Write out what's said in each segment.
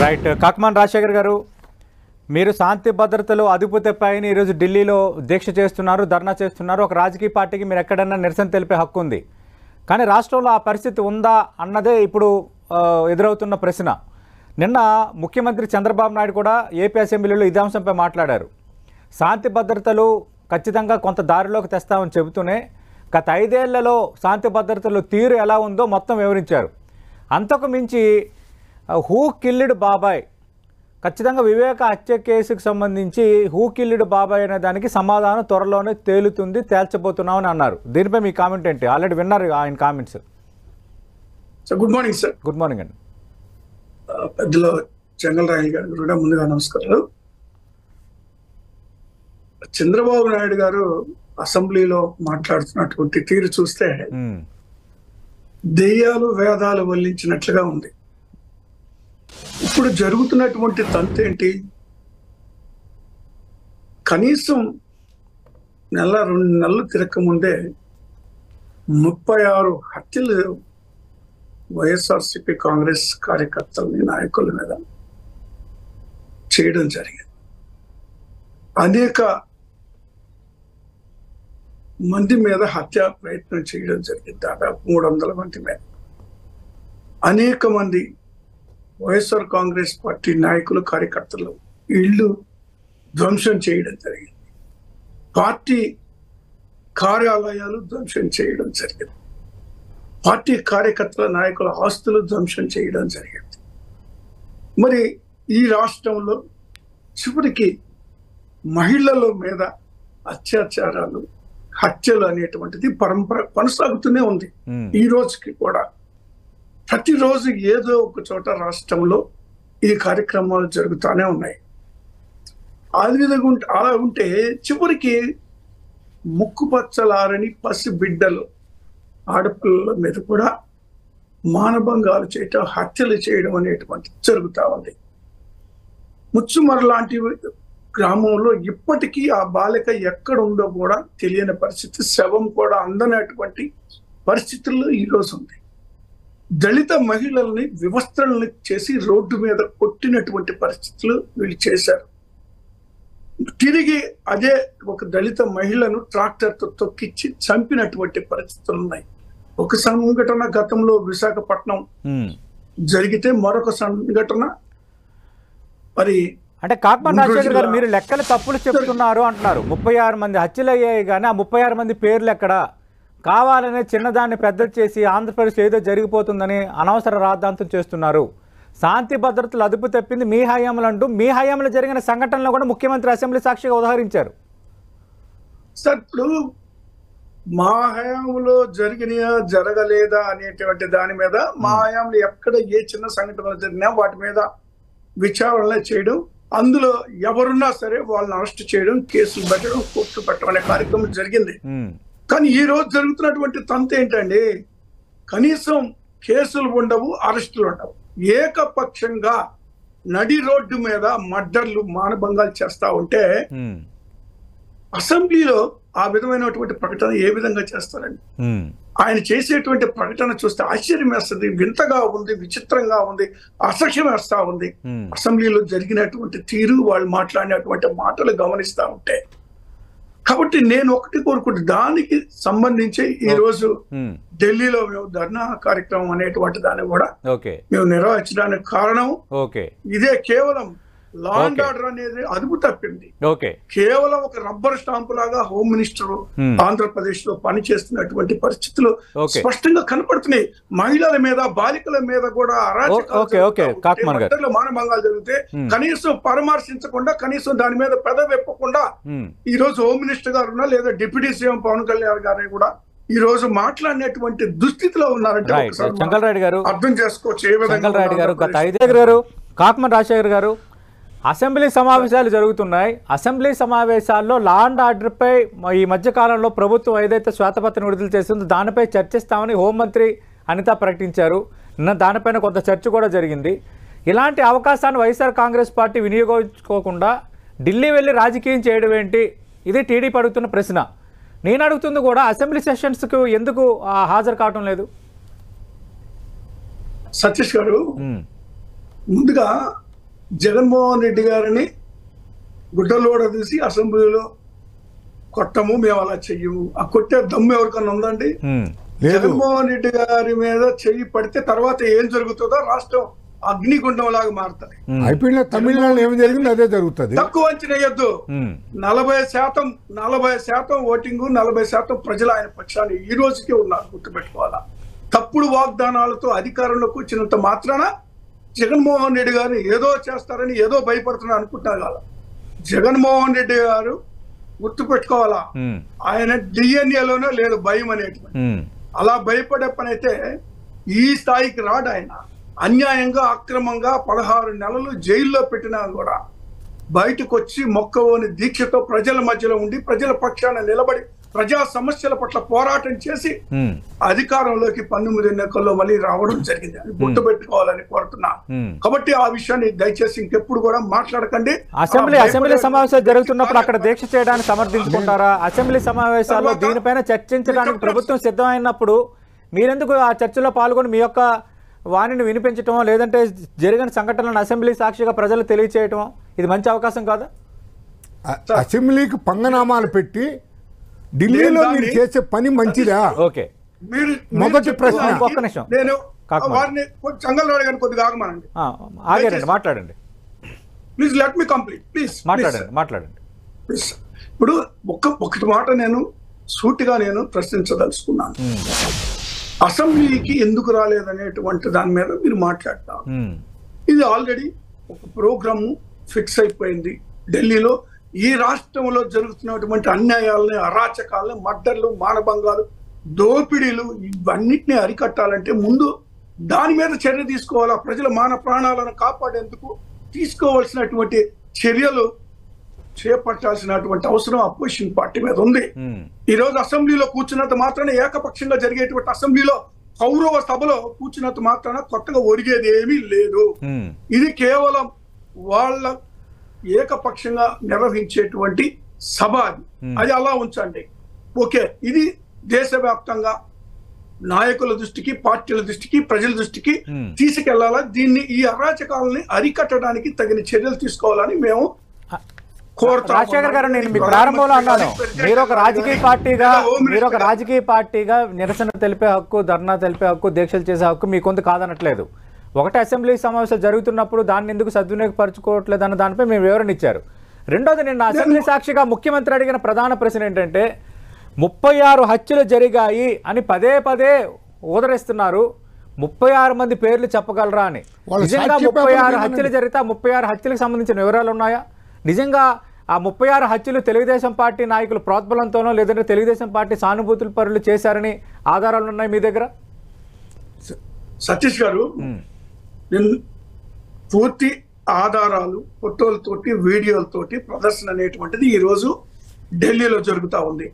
Right. కాకమాన్ Rajasekhar గారు, మీరు శాంతి భద్రతలు అదుపు తెప్పాయని ఈరోజు ఢిల్లీలో దీక్ష చేస్తున్నారు, ధర్నా చేస్తున్నారు. ఒక రాజకీయ పార్టీకి మీరు ఎక్కడన్నా నిరసన తెలిపే హక్కు ఉంది. కానీ రాష్ట్రంలో ఆ పరిస్థితి ఉందా అన్నదే ఇప్పుడు ఎదురవుతున్న ప్రశ్న. నిన్న ముఖ్యమంత్రి చంద్రబాబు నాయుడు కూడా ఏపీ అసెంబ్లీలో ఇదే అంశంపై మాట్లాడారు. శాంతి భద్రతలు ఖచ్చితంగా కొంత దారిలోకి తెస్తామని చెబుతూనే గత 5 ఏళ్లలో శాంతి భద్రతలు తీరు ఎలా ఉందో మొత్తం వివరించారు. అంతకు మించి హూ కిల్డ్ బాబాయ్, ఖచ్చితంగా వివేక హత్య కేసుకు సంబంధించి హూ కిల్డ్ బాబాయ్ అనే దానికి సమాధానం త్వరలోనే తేల్చబోతున్నామని అన్నారు. దీనిపై మీ కామెంట్ ఏంటి? ఆల్రెడీ విన్నారు ఆయన comments. Good morning sir. Good morning అండి. పెద్దలో చెంగల్రాయల్ గారు కూడా ముందుగా నమస్కారాలు. చంద్రబాబు నాయుడు గారు అసెంబ్లీలో మాట్లాడుతున్నటువంటి తీరు చూస్తే దెయ్యాలు వేదాలు వల్లించినట్లుగా ఉంది. ఇప్పుడు జరుగుతున్నటువంటి తంతేంటి? కనీసం 1-2 నెలలు తిరగకముందే 36 హత్యలు వైఎస్ఆర్సీపీ కాంగ్రెస్ కార్యకర్తలని నాయకుల మీద చేయడం జరిగింది. అనేక మంది మీద హత్యా ప్రయత్నం చేయడం జరిగింది. దాదాపు 300 మంది మీద అనేక మంది వైఎస్ఆర్ కాంగ్రెస్ పార్టీ నాయకులు కార్యకర్తలు ఇళ్ళు ధ్వంసం చేయడం జరిగింది. పార్టీ కార్యాలయాలు ధ్వంసం చేయడం జరిగింది. పార్టీ కార్యకర్తల నాయకుల ఆస్తులు ధ్వంసం చేయడం జరిగింది. మరి ఈ రాష్ట్రంలో చివరికి మహిళల మీద అత్యాచారాలు, హత్యలు అనేటువంటిది పరంపర కొనసాగుతూనే ఉంది. ఈ రోజుకి కూడా ప్రతిరోజు ఏదో ఒక చోట రాష్ట్రంలో ఈ కార్యక్రమాలు జరుగుతూనే ఉన్నాయి. అలా ఉంటే చివరికి ముక్కుపచ్చలారని పసి బిడ్డలు, ఆడపిల్లల మీద కూడా మానభంగాలు చేయటం, హత్యలు చేయడం అనేటువంటిది జరుగుతూ ఉంది. ముచ్చుమర లాంటి గ్రామంలో ఇప్పటికీ ఆ బాలిక ఎక్కడ ఉందో కూడా తెలియని పరిస్థితి, శవం కూడా అందనటువంటి పరిస్థితుల్లో ఈరోజు ఉంది. దళిత మహిళల్ని వివస్త్రల్ని చేసి రోడ్డు మీద కొట్టినటువంటి పరిస్థితులు వీళ్ళు చేశారు. తిరిగి అదే ఒక దళిత మహిళను ట్రాక్టర్తో తొక్కిచ్చి చంపినటువంటి పరిస్థితులు ఉన్నాయి. ఒక సంఘటన గతంలో విశాఖపట్నం జరిగితే మరొక సంఘటన మరి అంటే కాకమాన్ రాజశేఖర్ గారు, మీరు లెక్కలు తప్పులు చెప్తున్నారు అంటున్నారు. 36 మంది హత్యలు అయ్యాయి, కానీ ఆ 36 మంది పేర్లు ఎక్కడ? కావాలనే చిన్నదాన్ని పెద్ద చేసి ఆంధ్రప్రదేశ్ ఏదో జరిగిపోతుందని అనవసర రాద్ధాంతం చేస్తున్నారు. శాంతి భద్రతలు అదుపు తప్పింది మీ హయాంలో అంటూ మీ హయాంలో జరిగిన సంఘటనలో కూడా ముఖ్యమంత్రి అసెంబ్లీ సాక్షిగా ఉదహరించారు. సార్, ఇప్పుడు మా హయాంలో జరిగినా జరగలేదా అనేటువంటి దాని మీద మా హయాంలో ఎక్కడ ఏ చిన్న సంఘటనలు జరిగినా వాటి మీద విచారణ చేయడం, అందులో ఎవరున్నా సరే వాళ్ళని అరెస్ట్ చేయడం, కేసులు పెట్టడం, కోర్టు పెట్టడం అనే కార్యక్రమం జరిగింది. కానీ ఈ రోజు జరుగుతున్నటువంటి తంతు ఏంటండి? కనీసం కేసులు ఉండవు, అరెస్టులు ఉండవు. ఏకపక్షంగా నడి రోడ్డు మీద మర్డర్లు, మానభంగాలు చేస్తా ఉంటే అసెంబ్లీలో ఆ విధమైనటువంటి ప్రకటన ఏ విధంగా చేస్తారండి? ఆయన చేసేటువంటి ప్రకటన చూస్తే ఆశ్చర్యం వేస్తుంది, వింతగా ఉంది, విచిత్రంగా ఉంది, అసహ్యం వేస్తా ఉంది. అసెంబ్లీలో జరిగినటువంటి తీరు, వాళ్ళు మాట్లాడినటువంటి మాటలు గమనిస్తా ఉంటే. కాబట్టి నేను ఒకటి కోరుకుంటే, దానికి సంబంధించి ఈ రోజు ఢిల్లీలో మేము ధర్నా కార్యక్రమం అనేటువంటి దాన్ని కూడా మేము నిర్వహించడానికి కారణం ఇదే. కేవలం లా అండ్ ఆర్డర్ అనేది అదుపు తప్పింది. కేవలం ఒక రబ్బర్ స్టాంపు లాగా హోమ్ మినిస్టర్ ఆంధ్రప్రదేశ్ లో పనిచేస్తున్నటువంటి పరిస్థితులు స్పష్టంగా కనపడుతున్నాయి. మహిళల మీద, బాలికల మీద కూడా మానభంగాలు జరిగితే కనీసం పరామర్శించకుండా, కనీసం దాని మీద పెదవెప్పకుండా ఈ రోజు హోమ్ మినిస్టర్ గారు ఉన్నా, లేదా డిప్యూటీ సీఎం పవన్ కళ్యాణ్ గారు కూడా ఈ రోజు మాట్లాడినటువంటి దుస్థితిలో ఉన్నారంటే అర్థం చేసుకోవచ్చు ఏ విధంగా. కాకమాన్ రాజశేఖర్ గారు, అసెంబ్లీ సమావేశాలు జరుగుతున్నాయి. అసెంబ్లీ సమావేశాల్లో లా అండ్ ఆర్డర్పై ఈ మధ్యకాలంలో ప్రభుత్వం ఏదైతే శ్వేతపత్రం విడుదల చేసిందో దానిపై చర్చిస్తామని హోంమంత్రి అనిత ప్రకటించారు. నిన్న దానిపైన కొంత చర్చ కూడా జరిగింది. ఇలాంటి అవకాశాన్ని వైఎస్ఆర్ కాంగ్రెస్ పార్టీ వినియోగించుకోకుండా ఢిల్లీ వెళ్ళి రాజకీయం చేయడం ఏంటి? ఇది టీడీపీ అడుగుతున్న ప్రశ్న. నేను అడుగుతుంది కూడా, అసెంబ్లీ సెషన్స్కు ఎందుకు హాజరు కావటం లేదు? సతీష్ గారు, ముందుగా జగన్మోహన్ రెడ్డి గారిని గుడ్డలోడ తీసి అసెంబ్లీలో కొట్టము, మేము అలా చెయ్యము. ఆ కొట్టే దమ్ము ఎవరికన్నా ఉందండి? జగన్మోహన్ రెడ్డి గారి మీద చెయ్యి పడితే తర్వాత ఏం జరుగుతుందో రాష్ట్రం అగ్నిగుండం లాగా మారుతుంది. అయిపోయిన తమిళనాడు ఏమి జరిగింది అదే జరుగుతుంది. తక్కువ అంచనా వేయద్దు. 40% ఓటింగ్, 40% ప్రజలు ఆయన పక్షాన్ని ఈ రోజుకే ఉన్నారు, గుర్తుపెట్టుకోవాలా. తప్పుడు వాగ్దానాలతో అధికారంలోకి వచ్చినంత మాత్రాన జగన్మోహన్ రెడ్డి గారిని ఏదో చేస్తారని ఏదో భయపడుతున్నారు అనుకుంటున్నారు కదా. జగన్మోహన్ రెడ్డి గారు గుర్తుపెట్టుకోవాలా, ఆయన డిఎన్ఏలోనే లేదు భయం అనేటువంటి. అలా భయపడే పని అయితే ఈ స్థాయికి రాడు. ఆయన అన్యాయంగా అక్రమంగా 16 నెలలు జైల్లో పెట్టినా కూడా బయటకు వచ్చి మొక్కవోని దీక్షతో ప్రజల మధ్యలో ఉండి ప్రజల పక్షాన నిలబడి ప్రజా సమస్యల పట్ల పోరాటం చేసి అధికారంలోకి 19 ఎన్నికల్లో మళ్ళీ రావడం జరిగింది. అది గుర్తుపెట్టుకోవాలని కోరుతున్నా. కాబట్టి ఆ విషయాన్ని దయచేసి ఇంకెప్పుడు కూడా మాట్లాడకండి. అసెంబ్లీ సమావేశాలు జరుగుతున్నప్పుడు అక్కడ దీక్ష చేయడానికి సమర్థించుకుంటారా? అసెంబ్లీ సమావేశాల్లో దీనిపైన చర్చించడానికి ప్రభుత్వం సిద్ధమైనప్పుడు మీరెందుకు ఆ చర్చలో పాల్గొని మీ యొక్క వాణిని వినిపించటమో లేదంటే జరిగిన సంఘటనలను అసెంబ్లీ సాక్షిగా ప్రజలు తెలియచేయటమో ఇది మంచి అవకాశం కాదా? అసెంబ్లీకి పంగనామాలు పెట్టి ఢిల్లీలో మీరు చేసే పని మంచిదా? ఓకే, మొదటి ప్రశ్న. ఒక్క నిమిషం, నేను వారిని చంగలరాడు గారిని కొద్దిగా ఆగమనండి. ఆగారండి, మాట్లాడండి. Please let me complete. Please మాట్లాడండి. ప్లీజ్. ఇప్పుడు ఒకటి మాట నేను సూటిగా నేను ప్రశ్నించదలుచుకున్నాను. అసెంబ్లీకి ఎందుకు రాలేదనేటువంటి దాని మీద మీరు మాట్లాడతారు. ఇది ఆల్రెడీ ఒక ప్రోగ్రాము ఫిక్స్ అయిపోయింది ఢిల్లీలో. ఈ రాష్ట్రంలో జరుగుతున్నటువంటి అన్యాయాలని, అరాచకాలని, మర్డర్లు, మానభంగాలు, దోపిడీలు ఇవన్నిటిని అరికట్టాలంటే ముందు దాని మీద చర్య తీసుకోవాలా. ప్రజల మాన ప్రాణాలను కాపాడేందుకు తీసుకోవాల్సినటువంటి చర్యలు చేపట్టాల్సినటువంటి అవసరం అపోజిషన్ పార్టీ మీద ఉంది. ఈ రోజు అసెంబ్లీలో కూర్చున్నంత మాత్రాన ఏకపక్షంగా జరిగేటువంటి అసెంబ్లీలో కౌరవ సభలో కూర్చున్నంత మాత్రాన కొత్తగా ఒరిగేది ఏమీ లేదు. ఇది కేవలం వాళ్ళ ఏకపక్షంగా నిర్వహించేటువంటి సభ. అది అలా ఉంచండి. ఓకే, ఇది దేశవ్యాప్తంగా నాయకుల దృష్టికి, పార్టీల దృష్టికి, ప్రజల దృష్టికి తీసుకెళ్లాలా. దీన్ని, ఈ అరాచకాలని అరికట్టడానికి తగిన చర్యలు తీసుకోవాలని మేము రాజశేఖర్ గారు, నేను మీ ప్రారంభంలో అన్నాను, మీరు ఒక రాజకీయ పార్టీగా నిరసన తెలిపే హక్కు, ధర్నా తెలిపే హక్కు, దీక్షలు చేసే హక్కు మీకొంత కాదనట్లేదు. ఒకటి అసెంబ్లీ సమావేశాలు జరుగుతున్నప్పుడు దాన్ని ఎందుకు సద్వినియోగపరచుకోవట్లేదు అన్న దానిపై మేము వివరణ ఇచ్చారు. రెండోది, నిన్న అసెంబ్లీ సాక్షిగా ముఖ్యమంత్రి అడిగిన ప్రధాన ప్రశ్న ఏంటంటే 36 హత్యలు జరిగాయి అని పదే ఊదరిస్తున్నారు, 36 మంది పేర్లు చెప్పగలరా అని. నిజంగా 36 హత్యలు జరిగితే ఆ 36 హత్యలకు సంబంధించిన వివరాలు ఉన్నాయా? నిజంగా ఆ 36 హత్యలు తెలుగుదేశం పార్టీ నాయకులు ప్రోద్బలంతోనో లేదంటే తెలుగుదేశం పార్టీ సానుభూతుల పరులు చేశారని ఆధారాలు ఉన్నాయి మీ దగ్గర? సతీష్ గారు, పూర్తి ఆధారాలు, ఫోటోలతోటి, వీడియోలతోటి ప్రదర్శన అనేటువంటిది ఈ రోజు ఢిల్లీలో జరుగుతా ఉంది.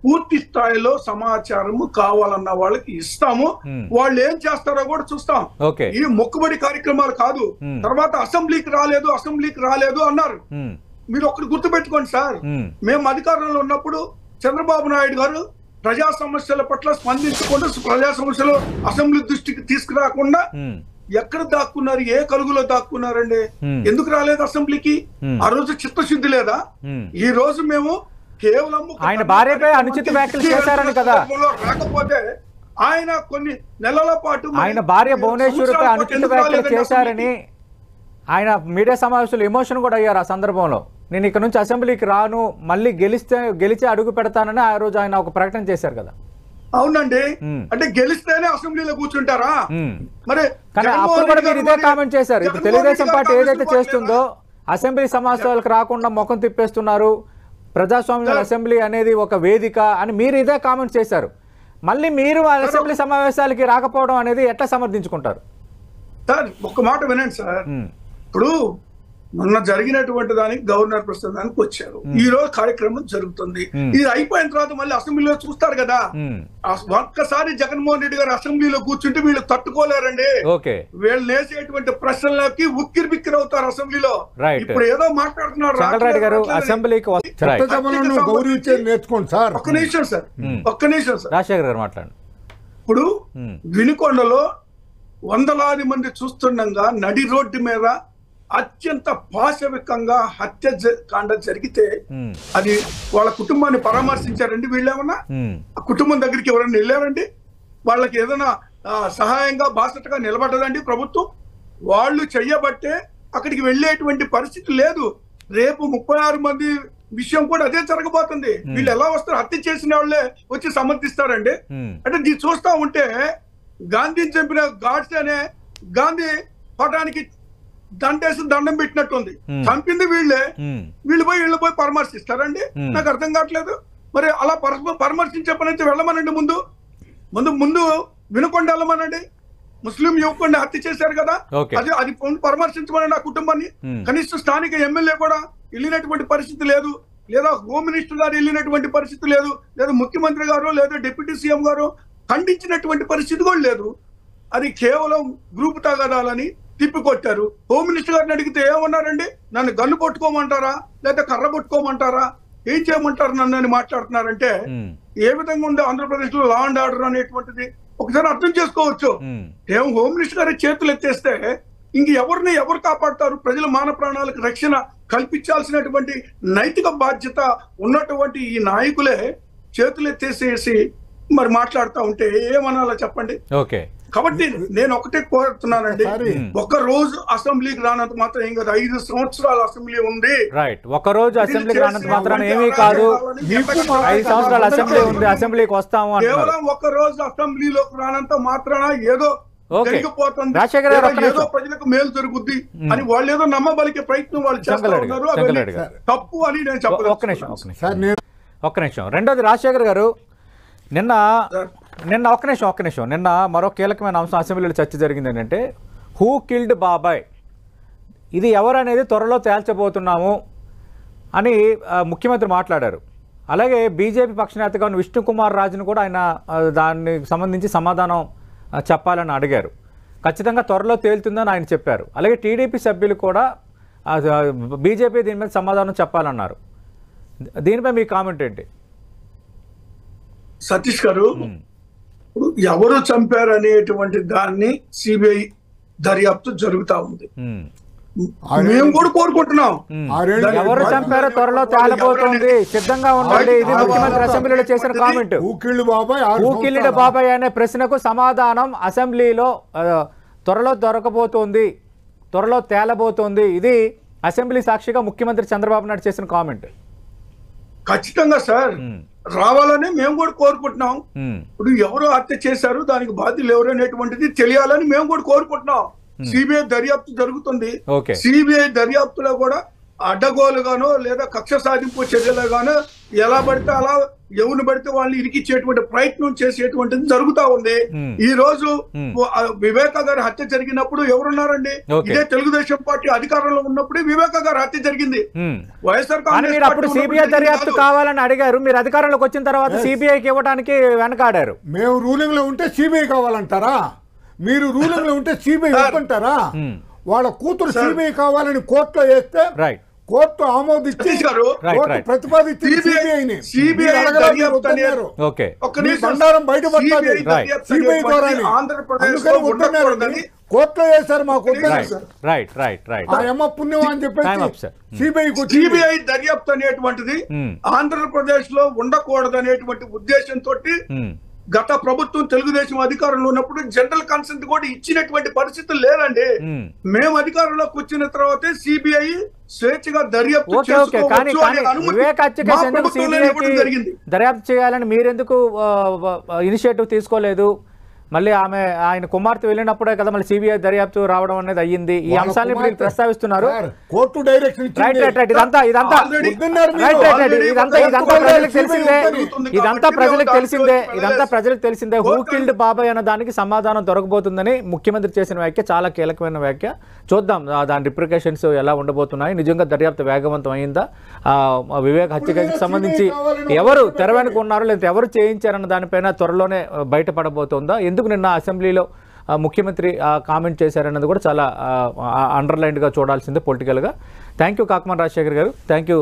పూర్తి స్థాయిలో సమాచారము కావాలన్న వాళ్ళకి ఇస్తాము. వాళ్ళు ఏం చేస్తారో కూడా చూస్తాం. ఈ మొక్కుబడి కార్యక్రమాలు కాదు. తర్వాత అసెంబ్లీకి రాలేదు అన్నారు. మీరు ఒకటి గుర్తుపెట్టుకోండి సార్, మేము అధికారంలో ఉన్నప్పుడు చంద్రబాబు నాయుడు గారు ప్రజా సమస్యల పట్ల స్పందించకుండా, ప్రజా సమస్యలు అసెంబ్లీ దృష్టికి తీసుకురాకుండా ఎక్కడ దాక్కున్నారు, ఏ కలుగులో దాక్కున్నారండి? ఎందుకు రాలేదు అసెంబ్లీకి? ఆ రోజు చిత్తశుద్ధి లేదా? ఈ రోజు మేము కేవలం ఆయన భార్యపై అనుచిత వ్యాఖ్యలు చేశారని కదా. రాకపోతే ఆయన కొన్ని నెలల పాటు ఆయన భార్య భువనేశ్వరిపై అనుచిత వ్యాఖ్యలు చేశారని ఆయన మీడియా సమావేశంలో ఎమోషన్ కూడా అయ్యారు. ఆ సందర్భంలో నేను ఇక్కడ నుంచి అసెంబ్లీకి రాను, మళ్ళీ గెలిచి అడుగు పెడతానని ఆ రోజు ఆయన ఒక ప్రకటన చేశారు కదా. అవునండి, అంటే గెలిస్తేనే అసెంబ్లీలో కూర్చుంటారా? మరి అప్పుడు కూడా మీరు ఇదే కామెంట్ చేశారు. ఇప్పుడు తెలుగుదేశం పార్టీ ఏదైతే చేస్తుందో అసెంబ్లీ సమావేశాలకు రాకుండా ముఖం తిప్పేస్తున్నారు, ప్రజాస్వామ్య అసెంబ్లీ అనేది ఒక వేదిక అని మీరు ఇదే కామెంట్ చేశారు. మళ్ళీ మీరు అసెంబ్లీ సమావేశాలకి రాకపోవడం అనేది ఎట్లా సమర్థించుకుంటారు? సార్ ఒక్క మాట వినండి సార్. ఇప్పుడు మొన్న జరిగినటువంటి దానికి గవర్నర్ ప్రస్తుతానికి వచ్చారు. ఈ రోజు కార్యక్రమం జరుగుతుంది. ఇది అయిపోయిన తర్వాత మళ్ళీ అసెంబ్లీలో చూస్తారు కదా. ఒక్కసారి జగన్మోహన్ రెడ్డి గారు అసెంబ్లీలో కూర్చుంటే వీళ్ళు తట్టుకోలేరండి. వీళ్ళు వేసేటువంటి ప్రశ్నలకి ఉక్కిరి బిక్కిరి అవుతారు అసెంబ్లీలో. ఇప్పుడు ఏదో మాట్లాడుతున్నారు. ఒక్క నిమిషం సార్. రాజశేఖర్ గారు మాట్లాడండి. ఇప్పుడు వినుకొండలో వందలాది మంది చూస్తుండగా నడి రోడ్డు మీద అత్యంత పాశవికంగా కాండ జరిగితే అది వాళ్ళ కుటుంబాన్ని పరామర్శించారండి వీళ్ళేమన్నా? ఆ కుటుంబం దగ్గరికి ఎవరైనా వెళ్ళారండి? వాళ్ళకి ఏదైనా సహాయంగా బాసటగా నిలబడ్డదండి ప్రభుత్వం? వాళ్ళు చెయ్యబట్టే అక్కడికి వెళ్ళేటువంటి పరిస్థితి లేదు. రేపు 36 మంది విషయం కూడా అదే జరగబోతుంది. వీళ్ళు ఎలా వస్తారు? హత్య చేసిన వాళ్ళే వచ్చి సమర్థిస్తారండి. అంటే దీన్ని చూస్తా ఉంటే గాంధీని చంపిన గాడ్స్ అనే గాంధీ పటానికి దండేసి దండం పెట్టినట్టుంది. చంపింది వీళ్ళే, వీళ్ళు పోయి పరామర్శిస్తారండి? నాకు అర్థం కావట్లేదు. మరి అలా పరామర్శించే పని అయితే వెళ్ళమనండి. ముందు వినకుండా వెళ్ళమనండి. ముస్లిం యువకుడిని హత్య చేశారు కదా, అది పరామర్శించమని నా కుటుంబాన్ని. కనీసం స్థానిక ఎమ్మెల్యే కూడా వెళ్ళినటువంటి పరిస్థితి లేదు, లేదా హోమ్ మినిస్టర్ గారు వెళ్ళినటువంటి పరిస్థితి లేదు, లేదా ముఖ్యమంత్రి గారు లేదా డిప్యూటీ సీఎం గారు ఖండించినటువంటి పరిస్థితి కూడా లేదు. అది కేవలం గ్రూప్ తగాదాలని తిప్పికొట్టారు. హోమ్ మినిస్టర్ గారిని అడిగితే ఏమన్నారండి? నన్ను గన్ను పట్టుకోమంటారా లేదా కర్ర పట్టుకోమంటారా, ఏం చేయమంటారు నన్ను అని మాట్లాడుతున్నారంటే ఏ విధంగా ఉందో ఆంధ్రప్రదేశ్ లో లా అండ్ ఆర్డర్ అనేటువంటిది ఒకసారి అర్థం చేసుకోవచ్చు. ఏం హోమ్ మినిస్టర్ గారి చేతులు ఎత్తేస్తే ఇంక ఎవరు కాపాడతారు? ప్రజల మాన ప్రాణాలకు రక్షణ కల్పించాల్సినటువంటి నైతిక బాధ్యత ఉన్నటువంటి ఈ నాయకులే చేతులు ఎత్తేసేసి మరి మాట్లాడుతూ ఉంటే ఏమనాలో చెప్పండి. కాబట్టి నేను ఒకటే కోరుతున్నానండి, ఒక రోజు అసెంబ్లీకి రానంత మాత్రం ఏం కాదు. 5 సంవత్సరాల అసెంబ్లీ ఉంది. ఒక రోజు అసెంబ్లీకి రానంత మాత్రం ఏమీ కాదు. 5 సంవత్సరాల అసెంబ్లీ ఉంది, అసెంబ్లీకి వస్తాము. కేవలం ఒక రోజు అసెంబ్లీలోకి రానంత మాత్రాన ఏదో జరిగిపోతుంది, ఏదో ప్రజలకు మేలు జరుగుద్ది అని వాళ్ళు ఏదో నమ్మబలికే ప్రయత్నం వాళ్ళు చేస్తా ఉన్నారు. తప్పు అని నేను చెప్పలేదు. ఒక్క నిమిషం. రెండోది రాజశేఖర్ గారు, నిన్న ఒక్క నిమిషం నిన్న మరో కీలకమైన అంశం అసెంబ్లీలో చర్చ జరిగింది ఏంటంటే హూ కిల్డ్ బాబాయ్, ఇది ఎవరనేది త్వరలో తేల్చబోతున్నాము అని ముఖ్యమంత్రి మాట్లాడారు. అలాగే బీజేపీ పక్షనేతగా ఉన్న విష్ణుకుమార్ రాజును కూడా ఆయన దానికి సంబంధించి సమాధానం చెప్పాలని అడిగారు. ఖచ్చితంగా త్వరలో తేలుతుందని ఆయన చెప్పారు. అలాగే టీడీపీ సభ్యులు కూడా బీజేపీ దీని మీద సమాధానం చెప్పాలన్నారు. దీనిపై మీ కామెంట్ ఏంటి? సతీష్ గారు, ఎవరు చంపారు అనేటువంటి దాన్ని సిబిఐ దర్యాప్తు జరుగుతా ఉంది. మేము కూడా కోరుకుంటున్నాం ఎవరు చంపారో త్వరలో తేలబోతుంది, సిద్ధంగా ఉండండి. ఇది ముఖ్యమంత్రి అసెంబ్లీలో చేసిన కామెంట్. ఊకిల్లిడ బాబాయ్ అనే ప్రశ్నకు సమాధానం అసెంబ్లీలో త్వరలో దొరకబోతోంది, త్వరలో తేలబోతోంది. ఇది అసెంబ్లీ సాక్షిగా ముఖ్యమంత్రి చంద్రబాబు నాయుడు చేసిన కామెంట్. ఖచ్చితంగా సార్, రావాలని మేము కూడా కోరుకుంటున్నాం. ఇప్పుడు ఎవరు హత్య చేశారు, దానికి బాధ్యులు ఎవరు అనేటువంటిది తెలియాలని మేము కూడా కోరుకుంటున్నాం. సిబిఐ దర్యాప్తు జరుగుతుంది. సిబిఐ దర్యాప్తులో కూడా అడ్డగోలుగానో లేదా కక్ష సాధింపు చర్యలుగానో ఎలా పడితే అలా ఎవరిని పడితే వాళ్ళని ఇరికిచ్చేటువంటి ప్రయత్నం చేసేటువంటిది జరుగుతా ఉంది. ఈ రోజు వివేక గారి హత్య జరిగినప్పుడు ఎవరున్నారండి? ఇదే తెలుగుదేశం పార్టీ అధికారంలో ఉన్నప్పుడు వివేక గారి హత్య జరిగింది. వైఎస్ఆర్ కాంగ్రెస్ సిబిఐ దర్యాప్తు కావాలని అడిగారు, మీరు అధికారంలోకి వచ్చిన తర్వాత సిబిఐకి ఇవ్వడానికి వెనకాడారు. మేము రూలింగ్ లో ఉంటే సిబిఐ కావాలంటారా? మీరు రూలింగ్ లో ఉంటే సిబిఐ వద్దంటారా? వాళ్ళ కూతురు సిబిఐ కావాలని కోర్టులో వేస్తే కోర్టు ఆమోదించి ప్రతిపాదించి బండారం బయటపడుతుంది సిబిఐ ద్వారా. అందుకని వద్దన్నారు, కోర్టులో వేశారు. మాకు అమ్మ పుణ్యం అని చెప్పేసి సిబిఐ దర్యాప్తు అనేటువంటిది ఆంధ్రప్రదేశ్ లో ఉండకూడదు అనేటువంటి ఉద్దేశంతో గత ప్రభుత్వం తెలుగుదేశం అధికారంలో ఉన్నప్పుడు జనరల్ కన్సెంట్ కూడా ఇచ్చినటువంటి పరిస్థితులు లేదండి. మేము అధికారంలోకి వచ్చిన తర్వాతే సిబిఐ స్వేచ్ఛగా దర్యాప్తు దర్యాప్తు చేయాలని మీరెందుకు ఇనిషియేటివ్ తీసుకోలేదు? మళ్ళీ ఆయన కుమార్తె వెళ్ళినప్పుడే కదా మళ్ళీ సిబిఐ దర్యాప్తు రావడం అనేది అయ్యింది. ఈ అంశాన్ని మీరు ప్రస్తావిస్తున్నారు. కోర్టు డైరెక్షన్ ఇదంతా ప్రజలకు తెలిసిందే. హూ కిల్డ్ బాబాయ్ అన్న దానికి సమాధానం దొరకబోతుందని ముఖ్యమంత్రి చేసిన వ్యాఖ్య చాలా కీలకమైన వ్యాఖ్య. చూద్దాం దాని రిప్రికేషన్స్ ఎలా ఉండబోతున్నాయి. నిజంగా దర్యాప్తు వేగవంతం అయిందా? వివేక్ హత్యకి సంబంధించి ఎవరు తెర వెనుక ఉన్నారో లేదా ఎవరు చేయించారన్న దానిపైన త్వరలోనే బయటపడబోతుందా? ఎందుకు నిన్న అసెంబ్లీలో ముఖ్యమంత్రి కామెంట్ చేశారన్నది కూడా చాలా అండర్లైన్డ్గా చూడాల్సిందే పొలిటికల్గా. థ్యాంక్ యూ కాకమాన్ రాజశేఖర్ గారు. Thank you.